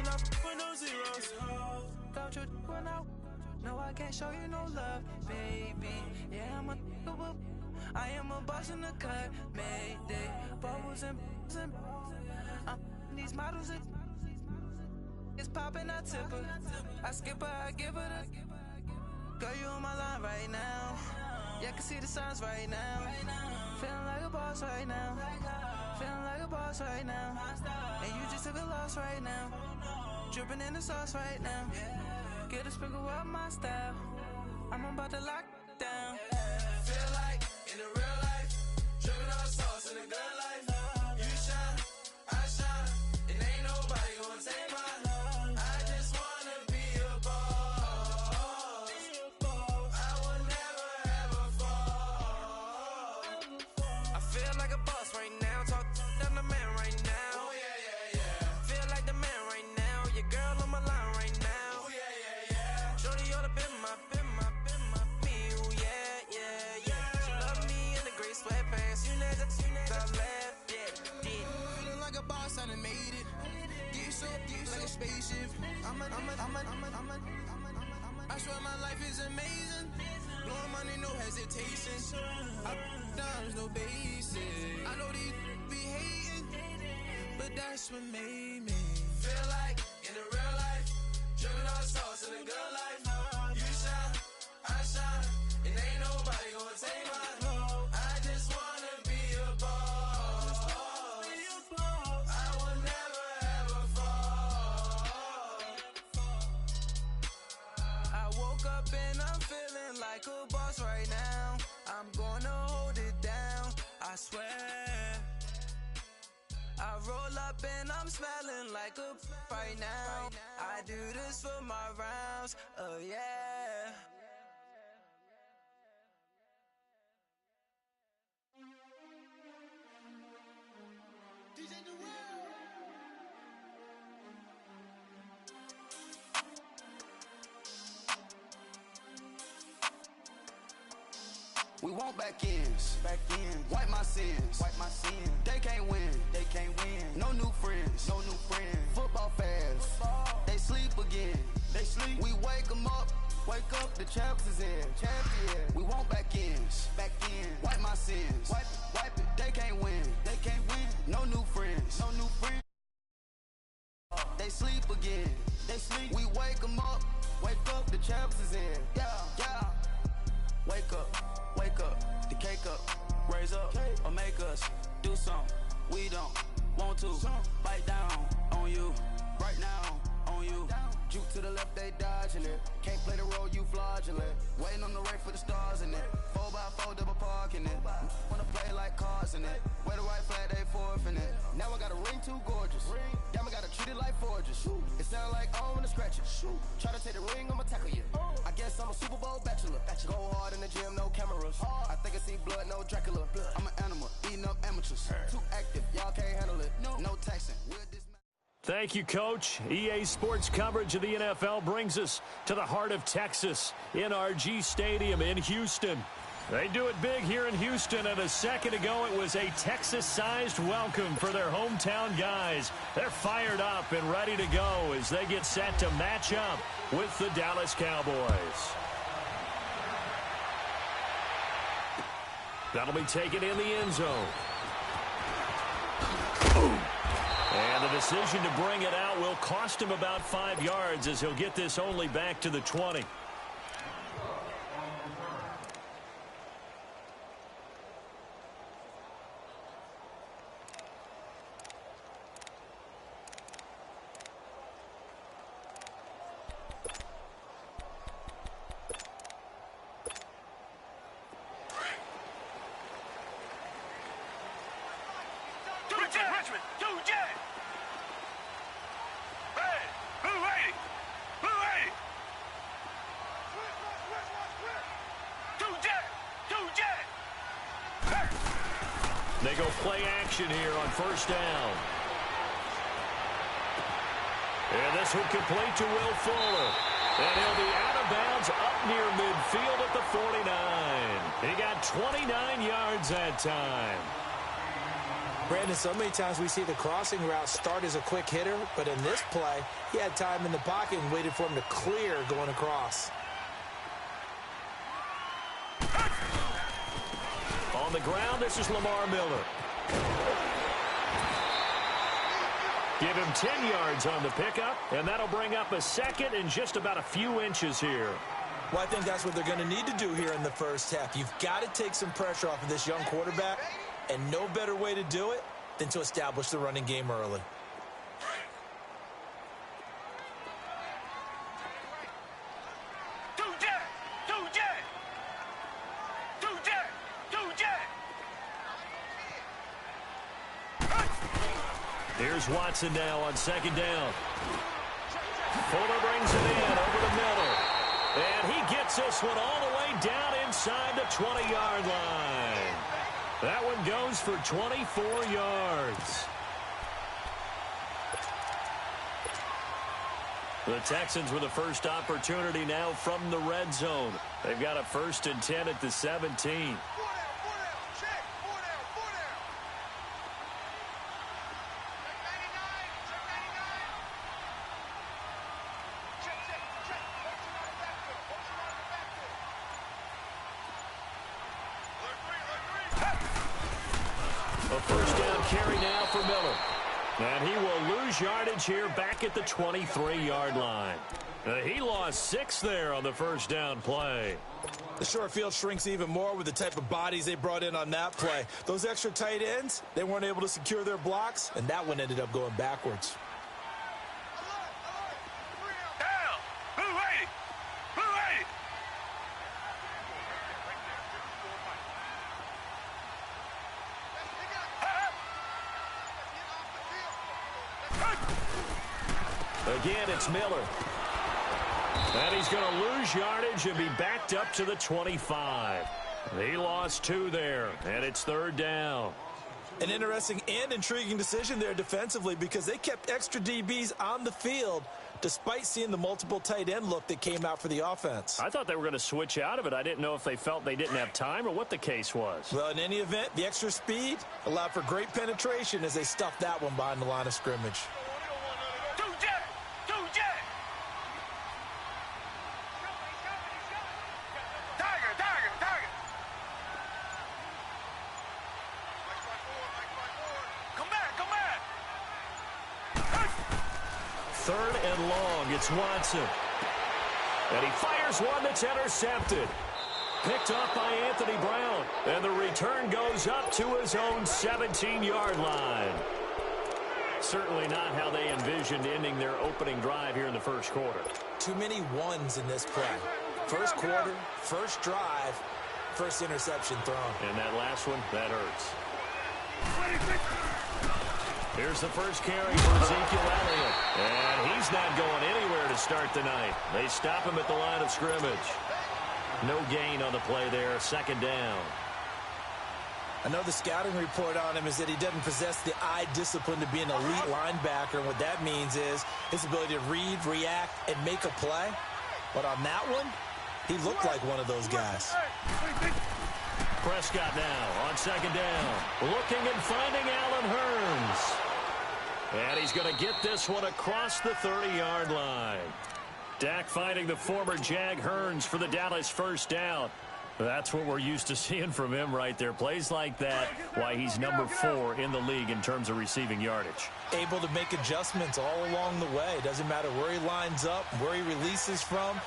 not with no zeros. Don't you when no, I can't show you no love, baby. Yeah, I am a boss in the cut, Mayday. Bubbles and these models it's popping, I tip her. I skip her, I give her the. Girl, you on my line right now. Yeah, I can see the signs right now. Feeling like a boss right now. Feeling like a boss right now. And you just took a loss right now. Dripping in the sauce right now. Get a sprinkle up my style. I'm about to lock down. Feel like in the real life, dripping on sauce in the good life. You shine, I shine, and ain't nobody gonna take my love. I just wanna be a boss. I will never ever fall. I feel like a boss right now. Talk to the man right now. Oh yeah, yeah, yeah. Feel like the man right now. Your girl on my line right now. Oh yeah, yeah, yeah. Shorty oughta been my me. Oh yeah, yeah, yeah. She love me in the gray sweatpants. You never I left, yeah. Feeling like a boss, I done made it. Get so like a spaceship. I swear my life is amazing. Blowing money, no hesitation. Up, downs, no basic. I know these be hating, but that's what made me feel like in the real life, dripping on sauce in the good life. You shine, I shine, and ain't nobody gonna take my love. I just wanna be a boss. I will never ever fall. I woke up and I'm feeling like a boss right now. I'm gonna hold it down, I swear. I roll up and I'm smelling like a right now. I do this for my rounds, oh yeah. DJ We want back ends, wipe my sins, They can't win, no new friends, Football fans, they sleep again, We wake 'em up, the champs is in, We want back ends, wipe my sins, wipe it, they can't win, no new friends, They sleep again, We wake 'em up, the champs is in, yeah. Wake up, the cake up, raise up, or make us do something we don't want to. Bite down on you, right now on you. Juke to the left, they dodging it. Can't play the role, you fraudulent. Waiting on the race for the stars in it. 4x4 double parking it. Wanna play like cars in it. Where the right flag, they forfeiting it. Now I got a ring too gorgeous. Damn, I gotta treat it like forges. It sound like I wanna scratch it. Try to take the ring, I'ma tackle you. I guess I'm a Super Bowl bachelor. Go hard in the gym, no cameras. I think I see blood, no Dracula. I'm an animal, eating up amateurs. Too active, y'all can't handle it. No taxing. Thank you, Coach. EA Sports coverage of the NFL brings us to the heart of Texas, NRG Stadium in Houston. They do it big here in Houston, and a second ago it was a Texas-sized welcome for their hometown guys. They're fired up and ready to go as they get set to match up with the Dallas Cowboys. That'll be taken in the end zone. And the decision to bring it out will cost him about 5 yards as he'll get this only back to the 20. They go play action here on first down. And this will complete to Will Fuller. And he'll be out of bounds up near midfield at the 49. He got 29 yards that time. Brandon, so many times we see the crossing route start as a quick hitter, but in this play, he had time in the pocket and waited for him to clear going across. On the ground, this is Lamar Miller. Give him 10 yards on the pickup, and that'll bring up a second in just about a few inches here. Well, I think that's what they're going to need to do here in the first half. You've got to take some pressure off of this young quarterback, and no better way to do it than to establish the running game early. Here's Watson now on second down. Fuller brings it in over the middle. And he gets this one all the way down inside the 20-yard line. That one goes for 24 yards. The Texans with the first opportunity now from the red zone. They've got a 1st and 10 at the 17. A first down carry now for Miller. And he will lose yardage here back at the 23-yard line. He lost 6 there on the first down play. The short field shrinks even more with the type of bodies they brought in on that play. Those extra tight ends, they weren't able to secure their blocks, and that one ended up going backwards. Again, it's Miller. And he's going to lose yardage and be backed up to the 25. He lost 2 there, and it's 3rd down. An interesting and intriguing decision there defensively because they kept extra DBs on the field despite seeing the multiple tight end look that came out for the offense. I thought they were going to switch out of it. I didn't know if they felt they didn't have time or what the case was. Well, in any event, the extra speed allowed for great penetration as they stuffed that one behind the line of scrimmage. Third and long, it's Watson. And he fires one that's intercepted. Picked off by Anthony Brown. And the return goes up to his own 17-yard line. Certainly not how they envisioned ending their opening drive here in the first quarter. Too many ones in this play. First quarter, first drive, first interception thrown. And that last one, that hurts. Here's the first carry for Ezekiel Elliott. And he's not going anywhere to start the night. They stop him at the line of scrimmage. No gain on the play there, 2nd down. I know the scouting report on him is that he doesn't possess the eye discipline to be an elite linebacker. And what that means is his ability to read, react, and make a play. But on that one, he looked like one of those guys. Prescott now on 2nd down. Looking and finding Allen Hurns. And he's going to get this one across the 30-yard line. Dak finding the former Jag Hurns for the Dallas first down. That's what we're used to seeing from him right there. Plays like that, why he's number 4 in the league in terms of receiving yardage. Able to make adjustments all along the way. Doesn't matter where he lines up, where he releases from.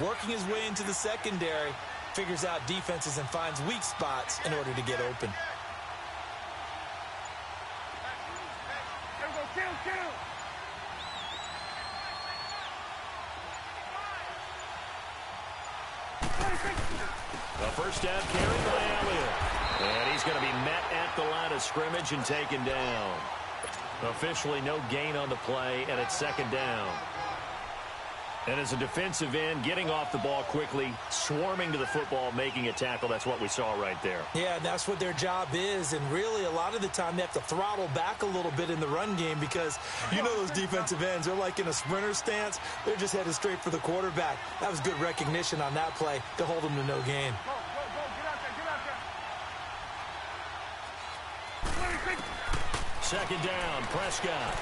Working his way into the secondary, figures out defenses and finds weak spots in order to get open. A first down carry by Elliott. And he's going to be met at the line of scrimmage and taken down. Officially no gain on the play, and it's 2nd down. And as a defensive end, getting off the ball quickly, swarming to the football, making a tackle, that's what we saw right there. Yeah, and that's what their job is. And really, a lot of the time, they have to throttle back a little bit in the run game because you know those defensive ends, they're like in a sprinter stance. They're just headed straight for the quarterback. That was good recognition on that play to hold them to no gain. second down. Prescott.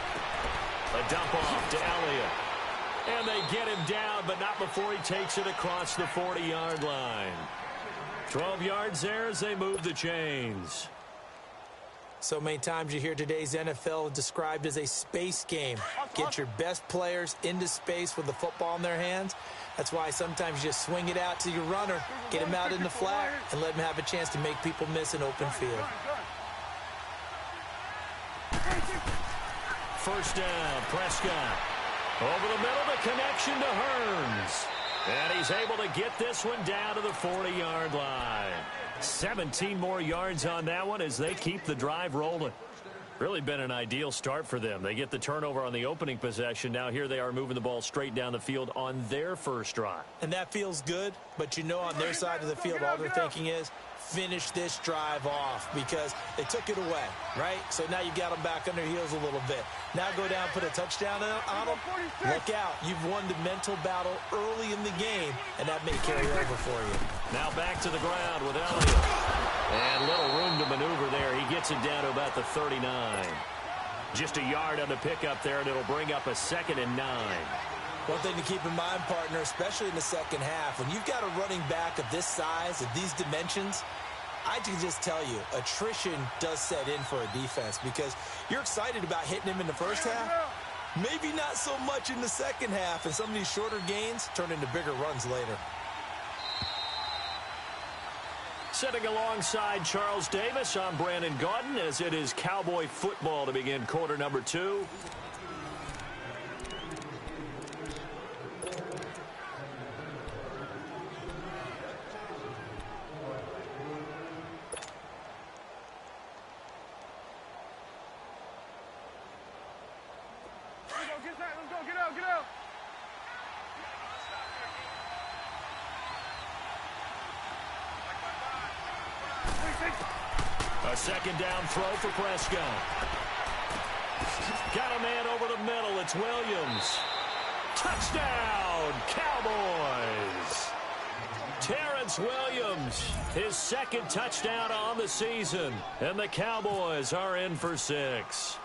A dump off to Elliott. And they get him down, but not before he takes it across the 40-yard line. 12 yards there as they move the chains. So many times you hear today's NFL described as a space game. Get your best players into space with the football in their hands. That's why sometimes you just swing it out to your runner, get him out in the flat, and let him have a chance to make people miss an open field. First down, Prescott. Over the middle, the connection to Hearns. And he's able to get this one down to the 40-yard line. 17 more yards on that one as they keep the drive rolling. Really been an ideal start for them. They get the turnover on the opening possession. Now here they are moving the ball straight down the field on their first drive. And that feels good, but you know on their side of the field all they're thinking is finish this drive off because they took it away, right? So now you got them back on their heels a little bit. Now go down, put a touchdown on them. Look out. You've won the mental battle early in the game, and that may carry over for you. Now back to the ground with Elliott. And little room to maneuver there. He gets it down to about the 39. Just a yard on the pickup there, and it'll bring up a 2nd and 9. One thing to keep in mind, partner, especially in the second half, when you've got a running back of this size, of these dimensions, I can just tell you, attrition does set in for a defense because you're excited about hitting him in the first half. Maybe not so much in the second half, and some of these shorter gains turn into bigger runs later. Sitting alongside Charles Davis, I'm Brandon Gaudin as it is Cowboy football to begin quarter number 2. A second down throw for Prescott. Got a man over the middle. It's Williams. Touchdown, Cowboys. Terrence Williams, his second touchdown on the season. And the Cowboys are in for 6.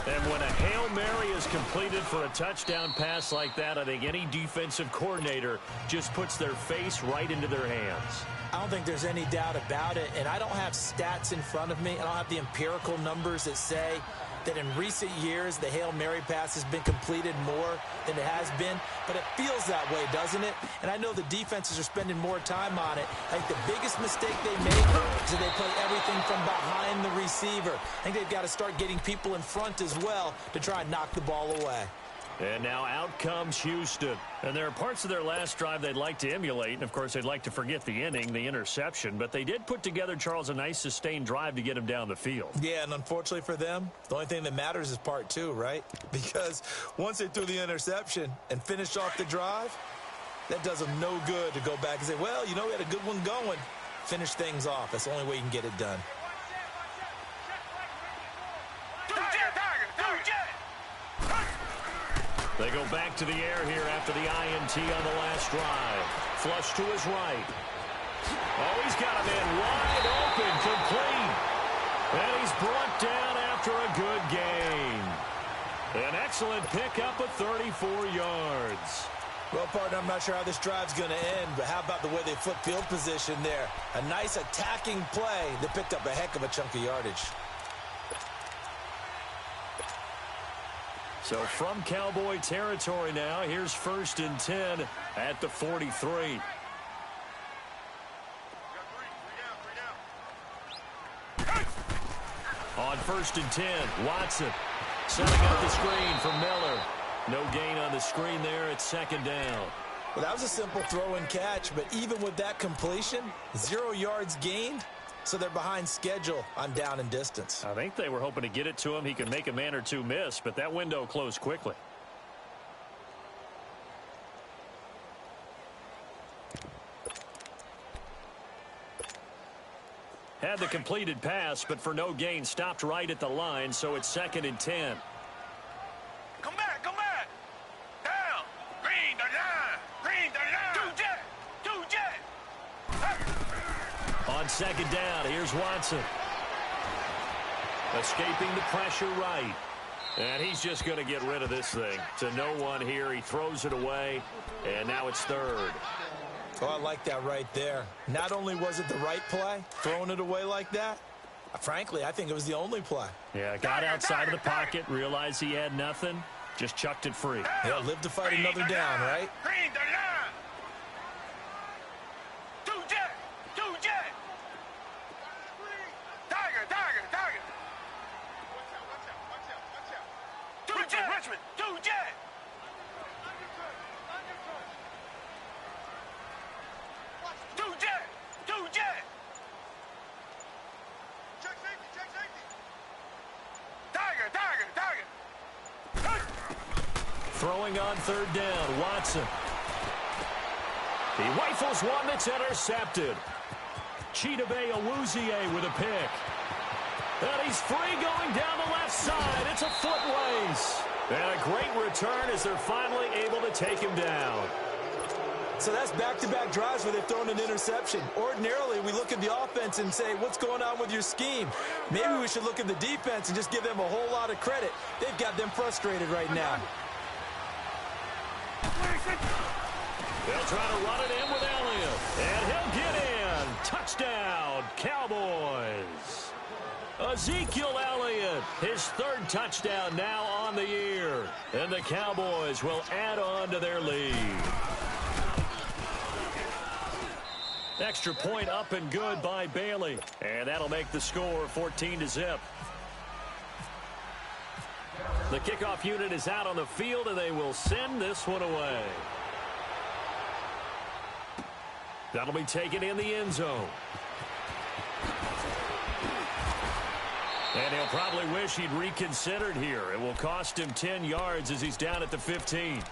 And when a Hail Mary is completed for a touchdown pass like that, I think any defensive coordinator just puts their face right into their hands. I don't think there's any doubt about it, and I don't have stats in front of me. I don't have the empirical numbers that say that in recent years the Hail Mary pass has been completed more than it has been, but it feels that way, doesn't it? And I know the defenses are spending more time on it. I think the biggest mistake they make is that they play everything from behind the receiver. I think they've got to start getting people in front as well to try and knock the ball away. And now out comes Houston. And there are parts of their last drive they'd like to emulate. And, of course, they'd like to forget the inning, the interception. But they did put together, Charles, a nice sustained drive to get him down the field. Yeah, and unfortunately for them, the only thing that matters is part 2, right? Because once they threw the interception and finished off the drive, that does them no good to go back and say, well, you know, we had a good one going. Finish things off. That's the only way you can get it done. They go back to the air here after the INT on the last drive. Flush to his right. Oh, he's got a man wide open, complete. And he's brought down after a good gain. An excellent pickup of 34 yards. Well, partner, I'm not sure how this drive's going to end, but how about the way they flip field position there? A nice attacking play that picked up a heck of a chunk of yardage. So from Cowboy territory now, here's 1st and 10 at the 43. On 1st and 10, Watson setting up the screen for Miller. No gain on the screen there. It's 2nd down. Well, that was a simple throw and catch, but even with that completion, 0 yards gained. So they're behind schedule on down and distance. I think they were hoping to get it to him. He could make a man or two miss, but that window closed quickly. Had the completed pass, but for no gain, stopped right at the line, so it's 2nd and 10. Come back, come back. Down. Green the line. Green the line. Two jet. On 2nd down, here's Watson. Escaping the pressure right. And he's just going to get rid of this thing. To no one here. He throws it away. And now it's third. Oh, I like that right there. Not only was it the right play, throwing it away like that, frankly, I think it was the only play. Yeah, got outside of the pocket, realized he had nothing, just chucked it free. Yeah, live to fight another down, right? Green the line. Two jet. Tiger. Two jet. Richmond. Two jet. Two jet. Check safety. Tiger. Throwing on third down, Watson. He rifles one that's intercepted. Chidobe Awuzie with a pick. And he's free going down the left side. It's a foot race. And a great return as they're finally able to take him down. So that's back-to-back drives where they've thrown an interception. Ordinarily, we look at the offense and say, what's going on with your scheme? Maybe we should look at the defense and just give them a whole lot of credit. They've got them frustrated right now. They'll try to run it in with Elliott. And he'll get in. Touchdown, Cowboys. Ezekiel Elliott, his third touchdown now on the year. And the Cowboys will add on to their lead. Extra point up and good by Bailey. And that'll make the score 14-0. The kickoff unit is out on the field, and they will send this one away. That'll be taken in the end zone. And he'll probably wish he'd reconsidered here. It will cost him 10 yards as he's down at the 15.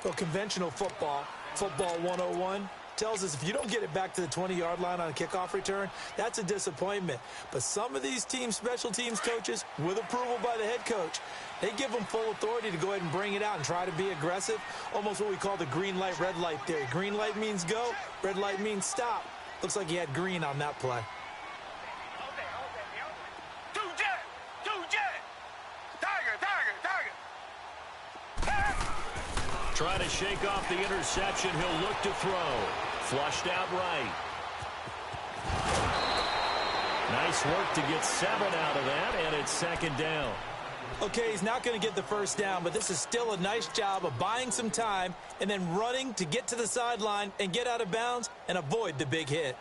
Well, conventional football 101, tells us if you don't get it back to the 20-yard line on a kickoff return, that's a disappointment. But some of these team special teams coaches, with approval by the head coach, they give them full authority to go ahead and bring it out and try to be aggressive, almost what we call the green light, red light theory. Green light means go, red light means stop. Looks like he had green on that play. Try to shake off the interception. He'll look to throw. Flushed out right. Nice work to get 7 out of that, and it's second down. Okay, he's not going to get the first down, but this is still a nice job of buying some time and then running to get to the sideline and get out of bounds and avoid the big hit.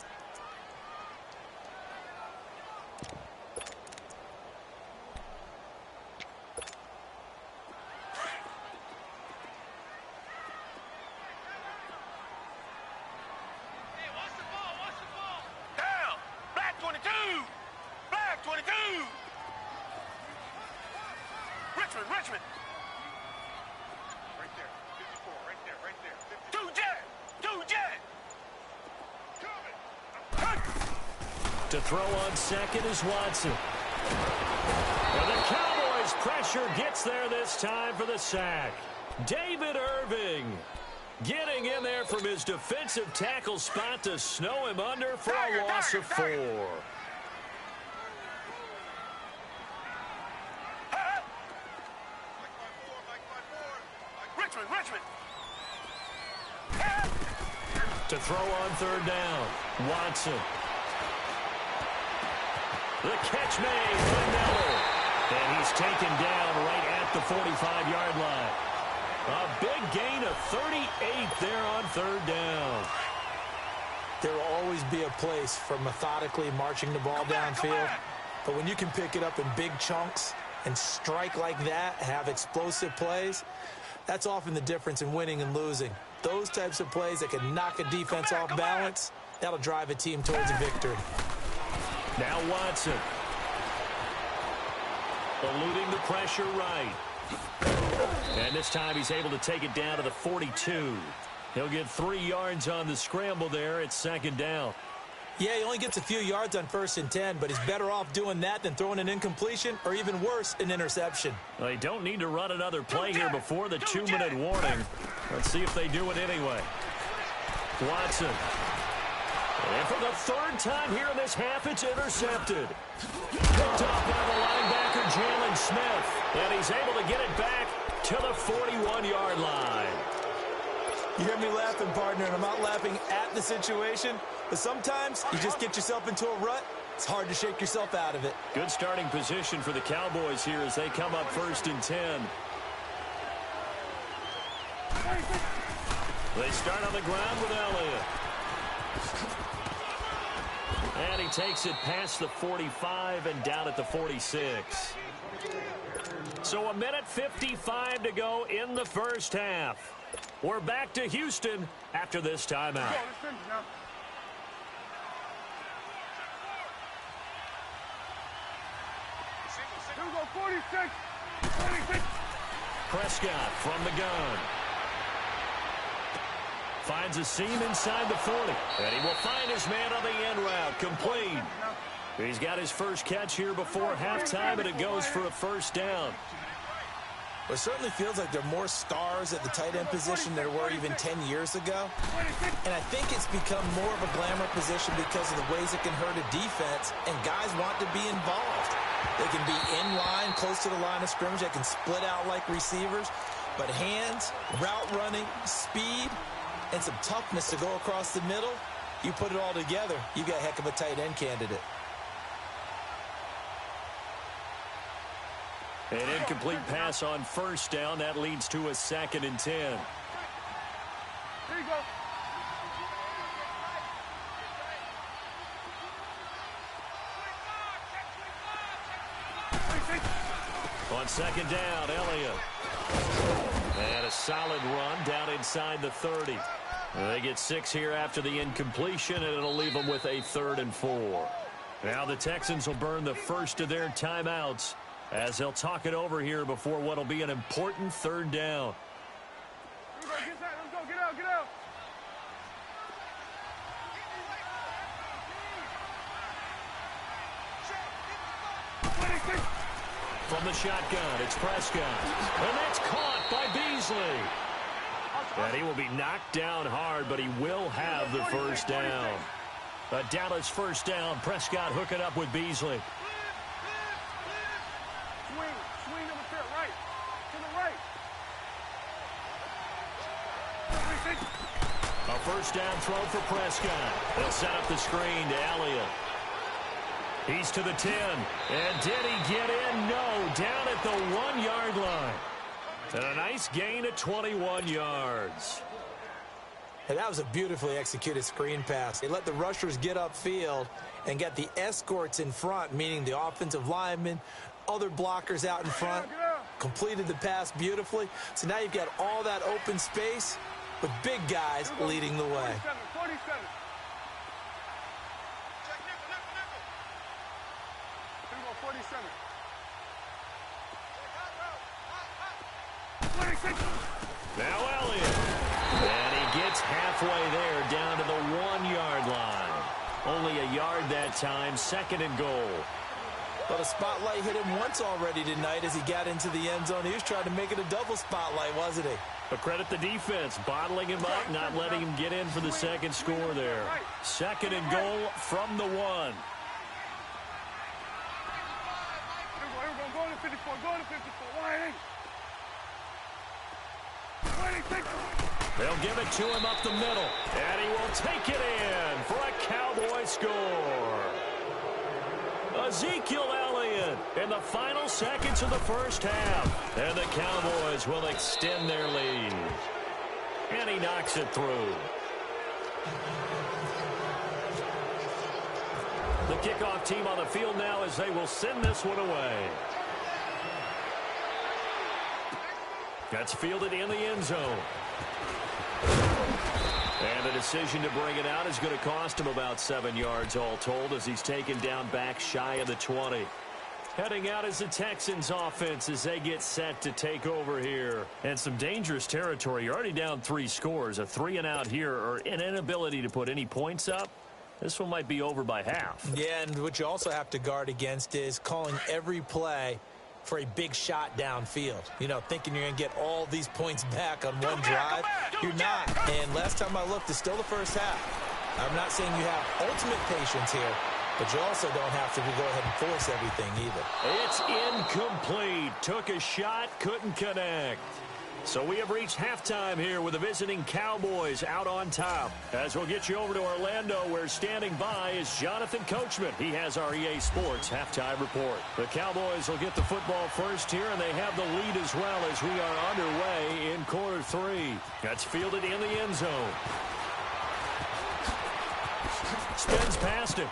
Richmond. Right there. 54. Right there. 2 jet. To throw on second is Watson. And the Cowboys' pressure gets there this time for the sack. David Irving getting in there from his defensive tackle spot to snow him under for a loss of 4. Richmond. To throw on third down, Watson. The catch made by Miller. And he's taken down right at the 45-yard line. A big gain of 38 there on third down. There will always be a place for methodically marching the ball downfield. But when you can pick it up in big chunks and strike like that, have explosive plays, that's often the difference in winning and losing. Those types of plays that can knock a defense off balance, that'll drive a team towards a victory. Now Watson. Eluding the pressure right. And this time he's able to take it down to the 42. He'll get 3 yards on the scramble there. It's second down. Yeah, he only gets a few yards on 1st and 10, but he's better off doing that than throwing an incompletion or even worse, an interception. They don't need to run another play here before the 2-minute warning. Let's see if they do it anyway. Watson. And for the 3rd time here in this half, it's intercepted. Picked off by the linebacker Jalen Smith, and he's able to get it back to the 41-yard line. You hear me laughing, partner, and I'm not laughing at the situation, but sometimes you just get yourself into a rut. It's hard to shake yourself out of it. Good starting position for the Cowboys here as they come up 1st and 10. They start on the ground with Elliott. And he takes it past the 45 and down at the 46. So 1:55 to go in the first half. We're back to Houston after this timeout. Prescott from the gun. Finds a seam inside the 40. And he will find his man on the end route. Complete. He's got his first catch here before halftime, and it goes for a first down. Well, it certainly feels like there are more stars at the tight end position than there were even 10 years ago. And I think it's become more of a glamour position because of the ways it can hurt a defense, and guys want to be involved. They can be in line, close to the line of scrimmage. They can split out like receivers. But hands, route running, speed, and some toughness to go across the middle, you put it all together, you got a heck of a tight end candidate. An incomplete pass on first down. That leads to a 2nd and 10. Here you go. On 2nd down, Elliott. And a solid run down inside the 30. They get 6 here after the incompletion, and it'll leave them with a 3rd and 4. Now the Texans will burn the first of their timeouts as they'll talk it over here before what will be an important 3rd down. Let's go, get out, get out. From the shotgun, it's Prescott. And that's caught by Beasley. And he will be knocked down hard, but he will have the first down. A Dallas first down. Prescott hooking up with Beasley. Swing number 10, right. To the right. A first down throw for Prescott. They'll set up the screen to Elliott. He's to the 10. And did he get in? No. Down at the 1-yard line. And a nice gain of 21 yards. And that was a beautifully executed screen pass. They let the rushers get upfield and get the escorts in front, meaning the offensive linemen, other blockers out in front, completed the pass beautifully. So now you've got all that open space with big guys leading the way. 47. Here we go, 47. Now Elliott. And he gets halfway there down to the 1-yard line. Only a yard that time, 2nd and goal. But a spotlight hit him once already tonight as he got into the end zone. He was trying to make it a double spotlight, wasn't he? But credit the defense, bottling him up, not letting him get in for the second score there. 2nd and goal from the 1. Here we go, go to 54, go to 54, wide. They'll give it to him up the middle, and he will take it in for a Cowboy score. Ezekiel Elliott in the final seconds of the first half, and the Cowboys will extend their lead. And he knocks it through. The kickoff team on the field now as they will send this one away. That's fielded in the end zone. And the decision to bring it out is going to cost him about 7 yards all told as he's taken down back shy of the 20. Heading out is the Texans offense as they get set to take over here. And some dangerous territory. You're already down 3 scores. A 3-and-out here or an inability to put any points up. This one might be over by half. Yeah, and what you also have to guard against is calling every play for a big shot downfield. You know, thinking you're going to get all these points back on one drive. You're not. And last time I looked, it's still the first half. I'm not saying you have ultimate patience here, but you also don't have to go ahead and force everything either. It's incomplete. Took a shot, couldn't connect. So we have reached halftime here with the visiting Cowboys out on top. As we'll get you over to Orlando, where standing by is Jonathan Coachman. He has our EA Sports halftime report. The Cowboys will get the football first here, and they have the lead as well as we are underway in quarter 3. That's fielded in the end zone. Spins past him.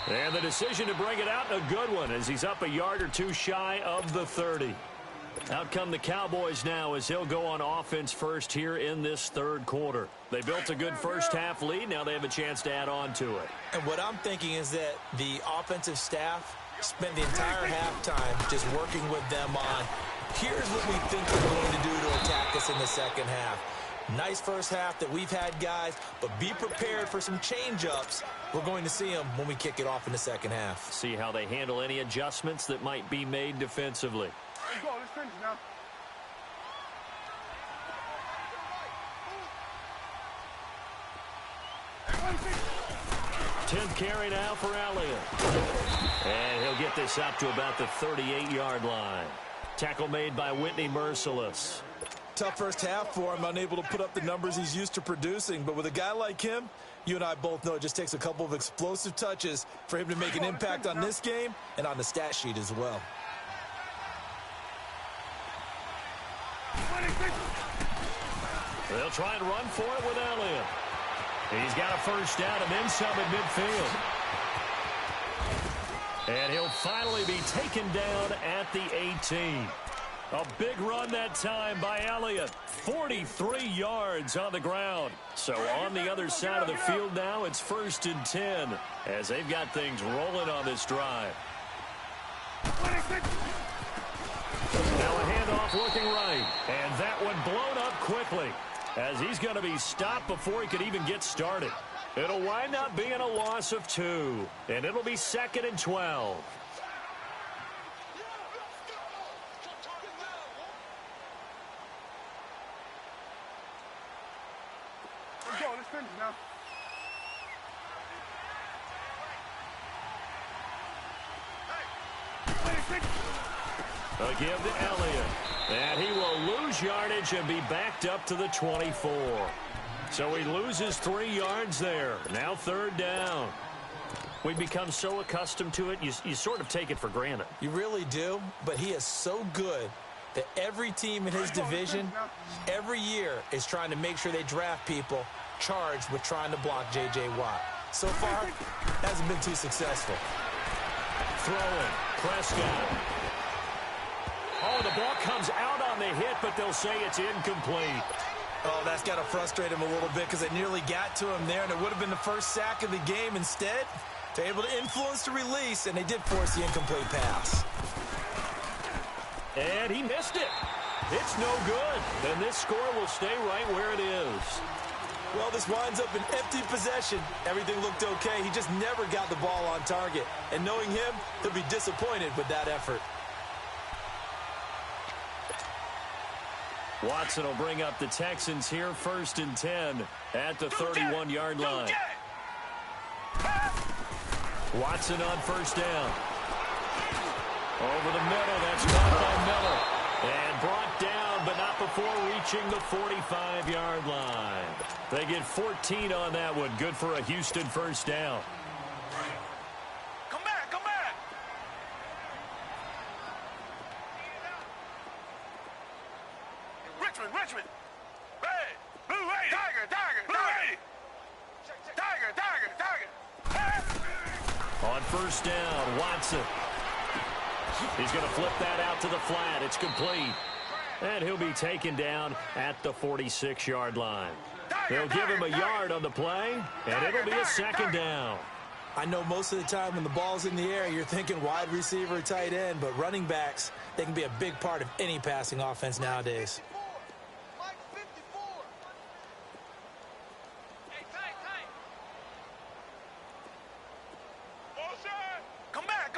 And the decision to bring it out, a good one, as he's up a yard or two shy of the 30. Out come the Cowboys now as he'll go on offense first here in this third quarter. They built a good first half lead. Now they have a chance to add on to it. And what I'm thinking is that the offensive staff spent the entire halftime just working with them on, here's what we think we're going to do to attack us in the second half. Nice first half that we've had, guys, but be prepared for some change-ups. We're going to see them when we kick it off in the second half. See how they handle any adjustments that might be made defensively. Let's go. Let's finish now. 10th carry now for Elliott. And he'll get this up to about the 38-yard line. Tackle made by Whitney Merciless. Tough first half for him, unable to put up the numbers he's used to producing. But with a guy like him, you and I both know it just takes a couple of explosive touches for him to make an impact on this game and on the stat sheet as well. They'll try and run for it with Elliott. He's got a first down and then some at midfield. And he'll finally be taken down at the 18. A big run that time by Elliott. 43 yards on the ground. So on the other side of the field now, it's 1st and 10 as they've got things rolling on this drive. Now a handoff looking right. And that one blown up quickly as he's going to be stopped before he could even get started. It'll wind up being a loss of 2. And it'll be 2nd and 12. Let's go. Let's finish now. A give to Elliott. And he will lose yardage and be backed up to the 24. So he loses 3 yards there. Now 3rd down. We've become so accustomed to it, you sort of take it for granted. You really do, but he is so good that every team in his division, every year, is trying to make sure they draft people charged with trying to block J.J. Watt. So far, hasn't been too successful. Throwing. Prescott. Oh, the ball comes out on the hit, but they'll say it's incomplete. Oh, that's got to frustrate him a little bit because they nearly got to him there, and it would have been the first sack of the game. Instead, they're able to influence the release, and they did force the incomplete pass. And he missed it. It's no good. And this score will stay right where it is. Well, this winds up an empty possession. Everything looked okay. He just never got the ball on target. And knowing him, he'll be disappointed with that effort. Watson will bring up the Texans here, 1st and 10 at the 31-yard line. Watson on 1st down. Over the middle, that's caught by Miller. And brought down, but not before reaching the 45-yard line. They get 14 on that one. Good for a Houston 1st down. Come back, come back. Richmond. Red, blue, red. Tiger. Blue, red. Tiger. On 1st down, Watson. He's going to flip that out to the flat. It's complete. And he'll be taken down at the 46-yard line. They'll give him a yard on the play, and it'll be a 2nd down. I know most of the time when the ball's in the air, you're thinking wide receiver, tight end, but running backs, they can be a big part of any passing offense nowadays. Come back.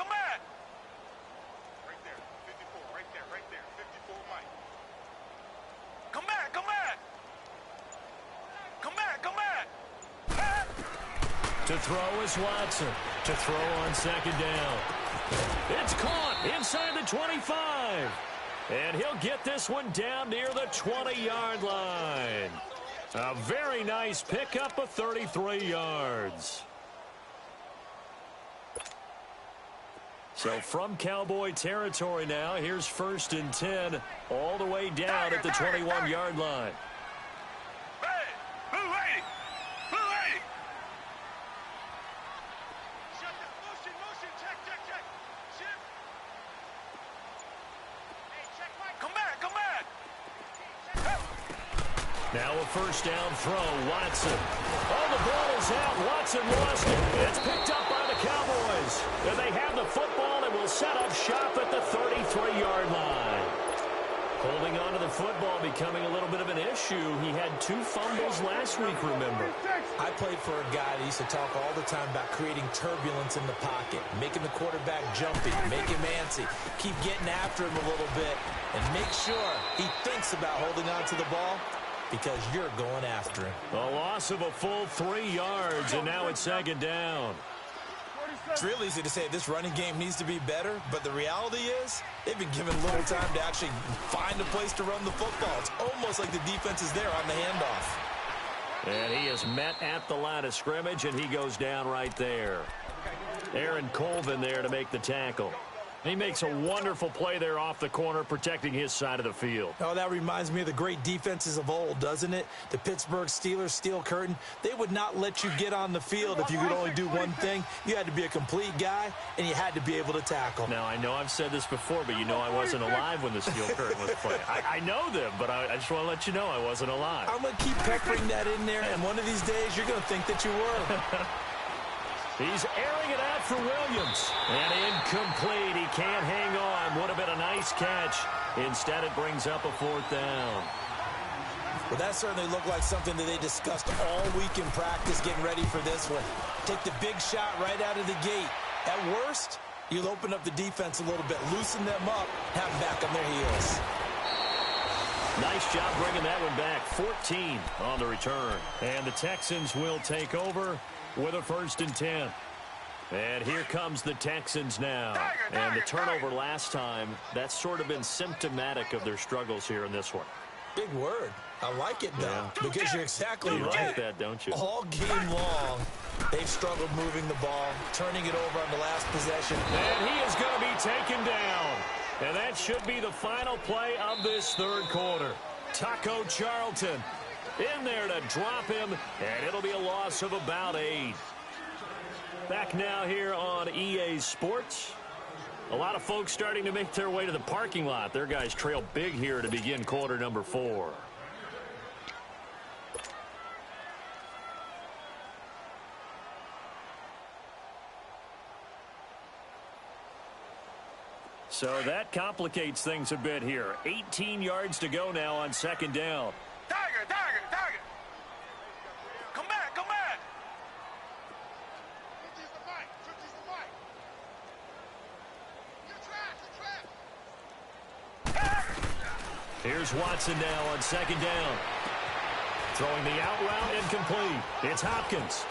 Right there, 54, right there, 54, Mike. Come back. To throw is Watson. To throw on second down. It's caught inside the 25. And he'll get this one down near the 20-yard line. A very nice pickup of 33 yards. So from Cowboy territory now, here's 1st and 10 all the way down at the 21-yard line. Now a first down throw, Watson. Oh, the ball is out. Watson lost it. It's picked up by the Cowboys. And they have the football and will set up shop at the 33-yard line. Holding on to the football becoming a little bit of an issue. He had 2 fumbles last week, remember. I played for a guy that used to talk all the time about creating turbulence in the pocket, making the quarterback jumpy, make him antsy, keep getting after him a little bit, and make sure he thinks about holding on to the ball, because you're going after him. A loss of a full 3 yards, and now it's second down. It's real easy to say this running game needs to be better, but the reality is they've been given little time to actually find a place to run the football. It's almost like the defense is there on the handoff. And he is met at the line of scrimmage, and he goes down right there. Aaron Colvin there to make the tackle. He makes a wonderful play there off the corner, protecting his side of the field. Oh, that reminds me of the great defenses of old, doesn't it? The Pittsburgh Steelers, Steel Curtain. They would not let you get on the field if you could only do one thing. You had to be a complete guy, and you had to be able to tackle. Now, I know I've said this before, but you know I wasn't alive when the Steel Curtain was playing. I know them, but I just want to let you know I wasn't alive. I'm going to keep peppering that in there, and one of these days you're going to think that you were. He's airing it out for Williams. And incomplete. He can't hang on. Would have been a nice catch. Instead, it brings up a 4th down. Well, that certainly looked like something that they discussed all week in practice getting ready for this one. Take the big shot right out of the gate. At worst, you'll open up the defense a little bit, loosen them up, have them back on their heels. Nice job bringing that one back. 14 on the return. And the Texans will take over with a 1st and 10. And here comes the Texans now. And the turnover last time, that's sort of been symptomatic of their struggles here in this one. Big word. I like it, though, because you're exactly right. You like that, don't you? All game long, they've struggled moving the ball, turning it over on the last possession. And he is going to be taken down. And that should be the final play of this 3rd quarter. Taco Charlton in there to drop him, and it'll be a loss of about 8. Back now here on EA Sports. A lot of folks starting to make their way to the parking lot. Their guys trail big here to begin quarter number 4. So that complicates things a bit here. 18 yards to go now on second down. Tiger! Come back! Here's Watson now on second down. Throwing the out route incomplete. It's Hopkins.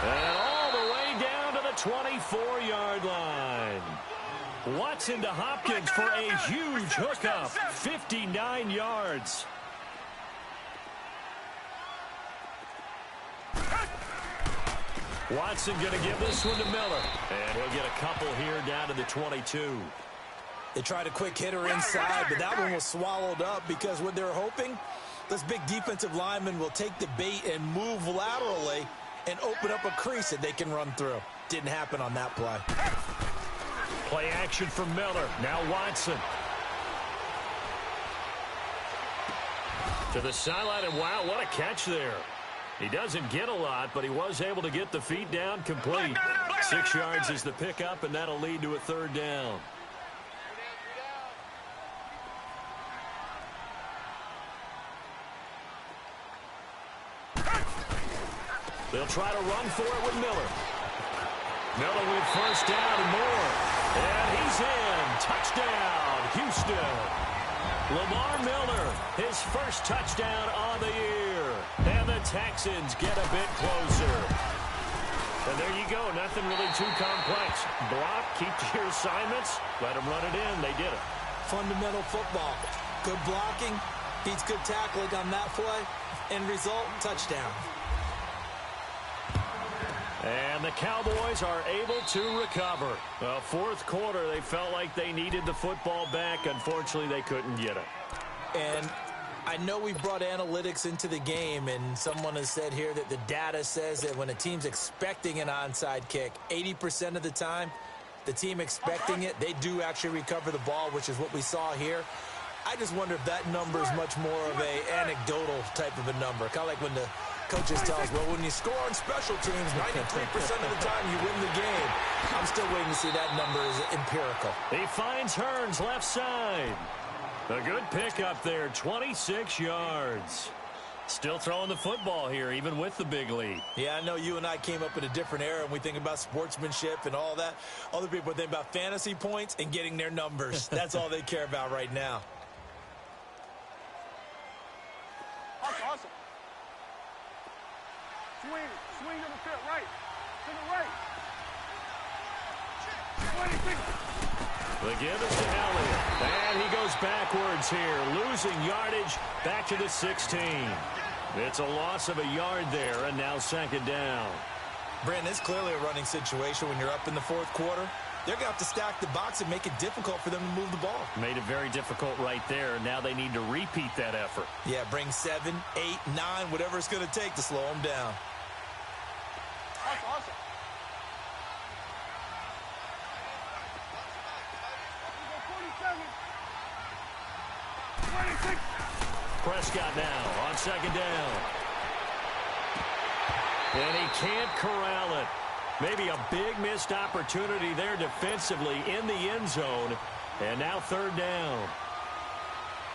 And all the way down to the 24-yard line. Watson to Hopkins for a huge hookup. 59 yards. Watson going to give this one to Miller. And he'll get a couple here down to the 22. They tried a quick hitter inside, but that one was swallowed up because what they're hoping, this big defensive lineman will take the bait and move laterally and open up a crease that they can run through. Didn't happen on that play. Play action for Miller. Now Watson. To the sideline, and wow, what a catch there. He doesn't get a lot, but he was able to get the feet down complete. 6 yards is the pickup, and that'll lead to a 3rd down. They'll try to run for it with Miller. Miller with first down and more. And he's in. Touchdown, Houston. Lamar Miller, his first touchdown on the year. And the Texans get a bit closer. And there you go. Nothing really too complex. Block, keep to your assignments, let them run it in. They did it. Fundamental football. Good blocking, beats good tackling on that play. End result, touchdown. And the Cowboys are able to recover. Well, fourth quarter, they felt like they needed the football back. Unfortunately, they couldn't get it. And I know we brought analytics into the game, and someone has said here that the data says that when a team's expecting an onside kick, 80% of the time, the team expecting it, they do actually recover the ball, which is what we saw here. I just wonder if that number is much more of a anecdotal type of a number. Kind of like when the coaches tell us, well, when you score on special teams, 93% of the time you win the game. I'm still waiting to see that number is empirical. He finds Hearns left side. A good pickup there, 26 yards. Still throwing the football here, even with the big lead. Yeah, I know you and I came up in a different era, and we think about sportsmanship and all that. Other people think about fantasy points and getting their numbers. That's all they care about right now. Awesome. Swing to the field, right. To the right. 26. The give is to Elliott. And he goes backwards here, losing yardage back to the 16. It's a loss of a yard there, and now second down. Brandon, it's clearly a running situation when you're up in the fourth quarter. They're going to have to stack the box and make it difficult for them to move the ball. Made it very difficult right there. Now they need to repeat that effort. Yeah, bring 7, 8, 9, whatever it's going to take to slow them down. Awesome. Prescott now on second down. And he can't corral it. Maybe a big missed opportunity there defensively in the end zone. And now third down.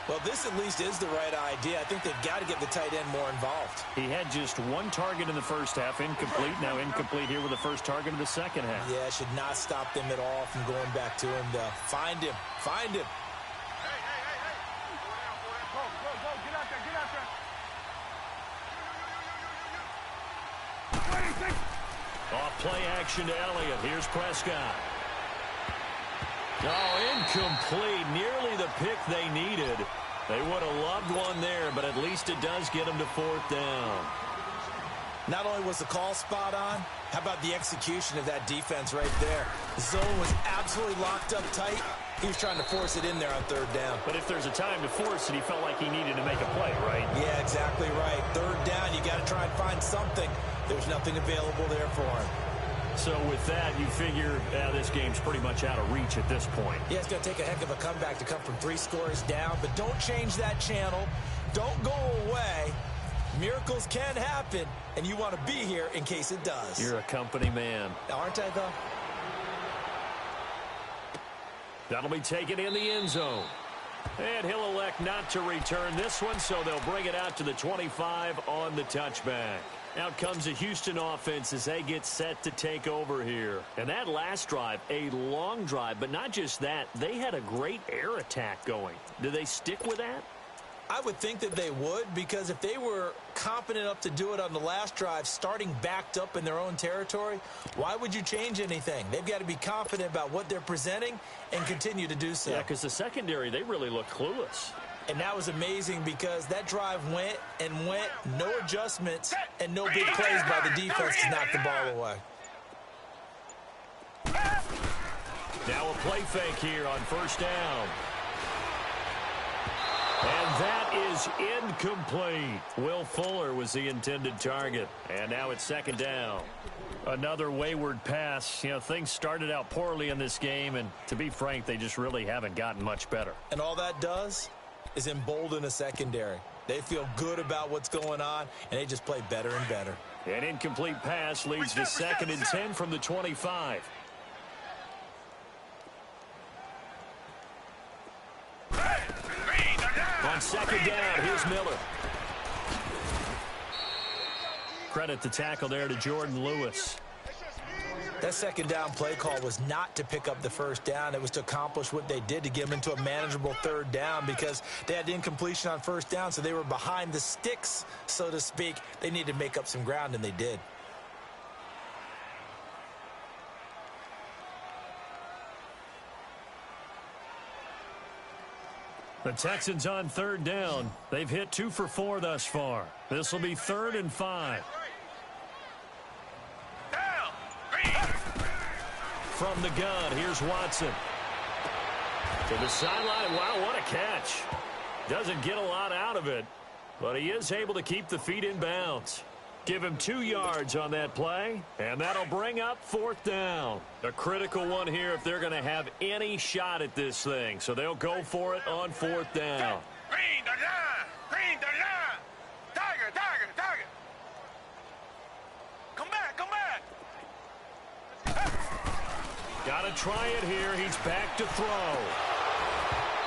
Well, this at least is the right idea. I think they've got to get the tight end more involved. He had just one target in the first half, incomplete. Now incomplete here with the first target of the second half. Yeah, it should not stop them at all from going back to him to find him. Find him. Hey. Go. Get out there. 26. Off play action to Elliott. Here's Prescott. Oh, incomplete. Nearly the pick they needed. They would have loved one there, but at least it does get them to fourth down. Not only was the call spot on, how about the execution of that defense right there? The zone was absolutely locked up tight. He was trying to force it in there on third down. But if there's a time to force it, he felt like he needed to make a play, right? Yeah, exactly right. Third down, you got to try and find something. There's nothing available there for him. So with that, you figure this game's pretty much out of reach at this point. Yeah, it's going to take a heck of a comeback to come from 3 scores down, but don't change that channel. Don't go away. Miracles can happen, and you want to be here in case it does. You're a company man. Aren't I, though? That'll be taken in the end zone. And he'll elect not to return this one, so they'll bring it out to the 25 on the touchback. Out comes the Houston offense as they get set to take over here. And that last drive, a long drive, but not just that. They had a great air attack going. Do they stick with that? I would think that they would, because if they were confident enough to do it on the last drive, starting backed up in their own territory, why would you change anything? They've got to be confident about what they're presenting and continue to do so. Yeah, because the secondary, they really look clueless. And that was amazing because that drive went, no adjustments, and no big plays by the defense to knock the ball away. Now a play fake here on first down. And that is incomplete. Will Fuller was the intended target. And now it's second down. Another wayward pass. You know, things started out poorly in this game, and to be frank, they just really haven't gotten much better. And all that does is embolden a secondary. They feel good about what's going on, and they just play better and better. An incomplete pass leads to second and 10 from the 25. On second down, here's Miller. Credit the tackle there to Jordan Lewis. That second down play call was not to pick up the first down. It was to accomplish what they did to get them into a manageable third down because they had incompletion on first down, so they were behind the sticks, so to speak. They needed to make up some ground, and they did. The Texans on third down. They've hit 2 for 4 thus far. This will be 3rd and 5. From the gun, here's Watson. To the sideline. Wow, what a catch. Doesn't get a lot out of it, but he is able to keep the feet in bounds. Give him 2 yards on that play, and that'll bring up 4th down. A critical one here if they're going to have any shot at this thing, so they'll go for it on 4th down. Green the line! Green the line! Tiger, tiger, tiger! Come back, come back! Got to try it here. He's back to throw.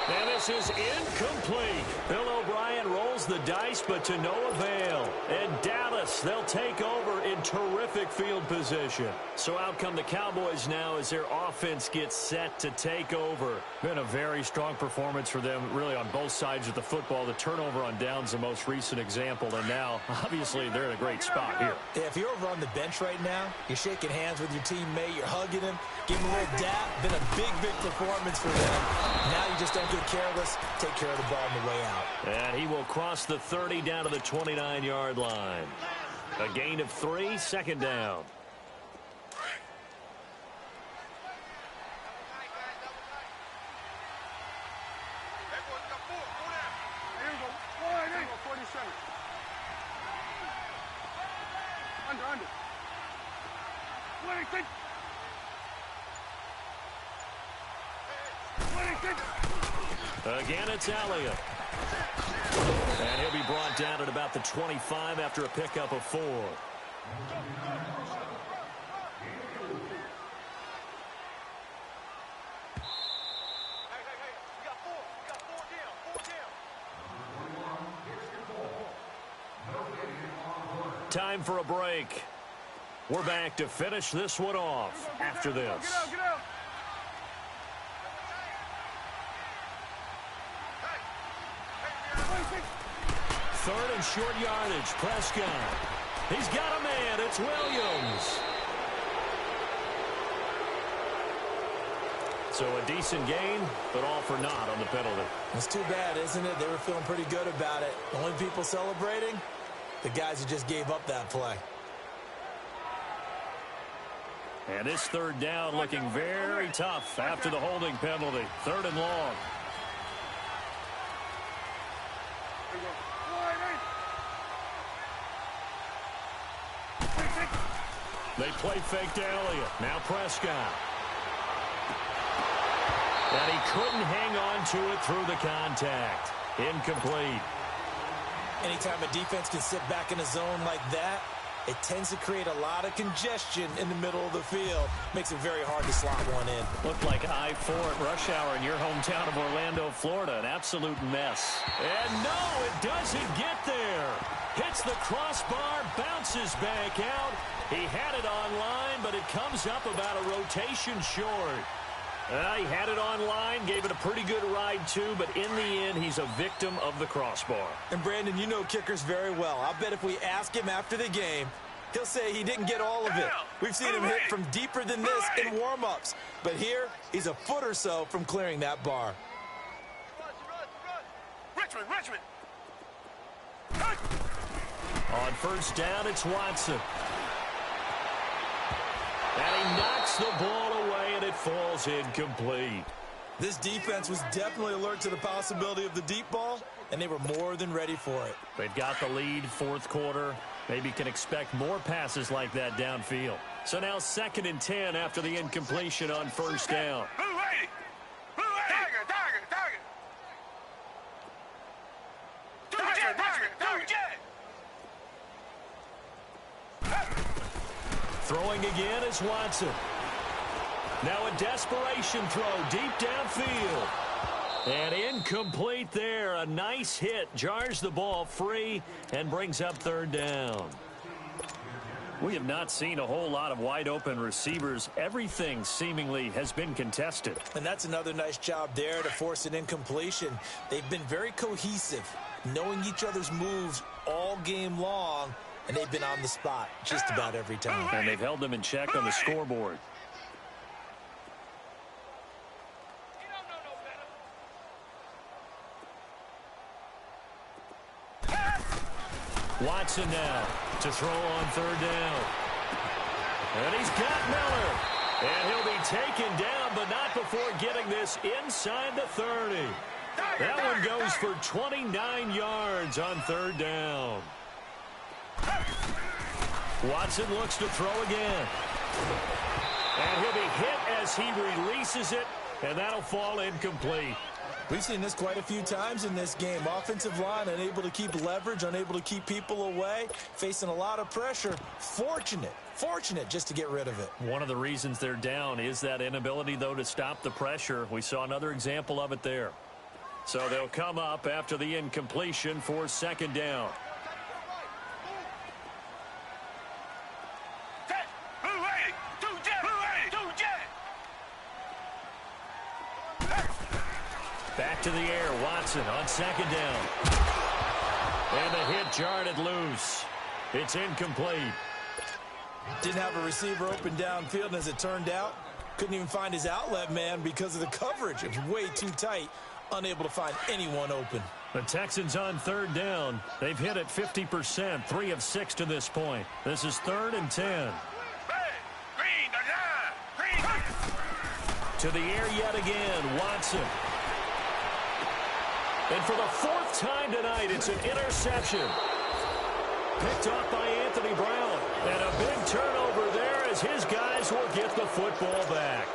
And this is incomplete. Bill O'Brien rolls the dice, but to no avail. And Dallas, they'll take over in terrific field position. So out come the Cowboys now as their offense gets set to take over. Been a very strong performance for them, really, on both sides of the football. The turnover on downs, the most recent example. And now, obviously, they're in a great spot here. Yeah, if you're over on the bench right now, you're shaking hands with your teammate, you're hugging him, giving him a little dap. Been a big, big performance for them. Now you just don't get careless, take care of the ball on the way out. And he will cross the 30 down to the 29-yard line. A gain of 3, 2nd down. Under. Again, it's Elliott. And he'll be brought down at about the 25 after a pickup of 4. Time for a break. We're back to finish this one off after this. Get out. 3rd and short yardage. Prescott. He's got a man. It's Williams. So a decent gain, but all for naught on the penalty. It's too bad, isn't it? They were feeling pretty good about it. The only people celebrating, the guys who just gave up that play. And this 3rd down looking very tough after the holding penalty. 3rd and long. They play fake to Elliott. Now Prescott. And he couldn't hang on to it through the contact. Incomplete. Anytime a defense can sit back in a zone like that, it tends to create a lot of congestion in the middle of the field. Makes it very hard to slot one in. Looked like I-4 at rush hour in your hometown of Orlando, Florida. An absolute mess. And no, it doesn't get there. Hits the crossbar, bounces back out. He had it online, but it comes up about a rotation short. He had it online, gave it a pretty good ride too, but in the end, he's a victim of the crossbar. And Brandon, you know kickers very well. I bet if we ask him after the game, he'll say he didn't get all of it. We've seen him hit from deeper than this in warm-ups. But here, he's a foot or so from clearing that bar. Richmond. On 1st down, it's Watson. And he knocks the ball away, and it falls incomplete. This defense was definitely alert to the possibility of the deep ball, and they were more than ready for it. They've got the lead, 4th quarter. Maybe can expect more passes like that downfield. So now 2nd and 10 after the incompletion on 1st down. Throwing again is Watson. Now a desperation throw deep downfield. And incomplete there. A nice hit. Jars the ball free and brings up 3rd down. We have not seen a whole lot of wide-open receivers. Everything seemingly has been contested. And that's another nice job there to force an incompletion. They've been very cohesive, knowing each other's moves all game long, and they've been on the spot just about every time. And they've held them in check on the scoreboard. Watson now to throw on third down. And he's got Miller. And he'll be taken down, but not before getting this inside the 30. That one goes for 29 yards on third down. Watson looks to throw again. And he'll be hit as he releases it, and that'll fall incomplete. We've seen this quite a few times in this game. Offensive line unable to keep leverage, unable to keep people away, facing a lot of pressure. Fortunate just to get rid of it. One of the reasons they're down is that inability, though, to stop the pressure. We saw another example of it there. So they'll come up after the incompletion for second down. Back to the air, Watson on second down. And the hit jarred it loose. It's incomplete. Didn't have a receiver open downfield, and as it turned out, couldn't even find his outlet man because of the coverage. It was way too tight, unable to find anyone open. The Texans on third down. They've hit it 50%, 3 of 6 to this point. This is 3rd and 10. To the air yet again, Watson. And for the 4th time tonight, it's an interception. Picked off by Anthony Brown. And a big turnover there as his guys will get the football back.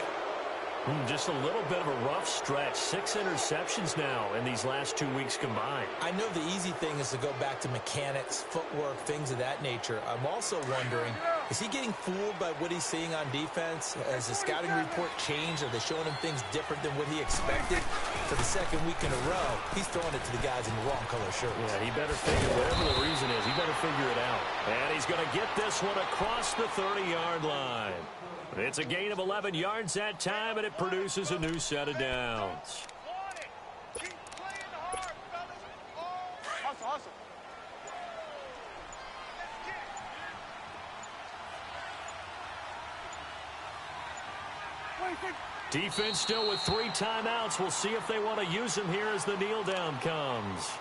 Just a little bit of a rough stretch. 6 interceptions now in these last 2 weeks combined. I know the easy thing is to go back to mechanics, footwork, things of that nature. I'm also wondering, is he getting fooled by what he's seeing on defense? Has the scouting report changed? Are they showing him things different than what he expected? For the 2nd week in a row, he's throwing it to the guys in the wrong color shirts. Yeah, he better figure, whatever the reason is, he better figure it out. And he's going to get this one across the 30-yard line. It's a gain of 11 yards that time, and it produces a new set of downs. Keep playing hard, fellas. Awesome. Defense still with 3 timeouts. We'll see if they want to use them here as the kneel down comes.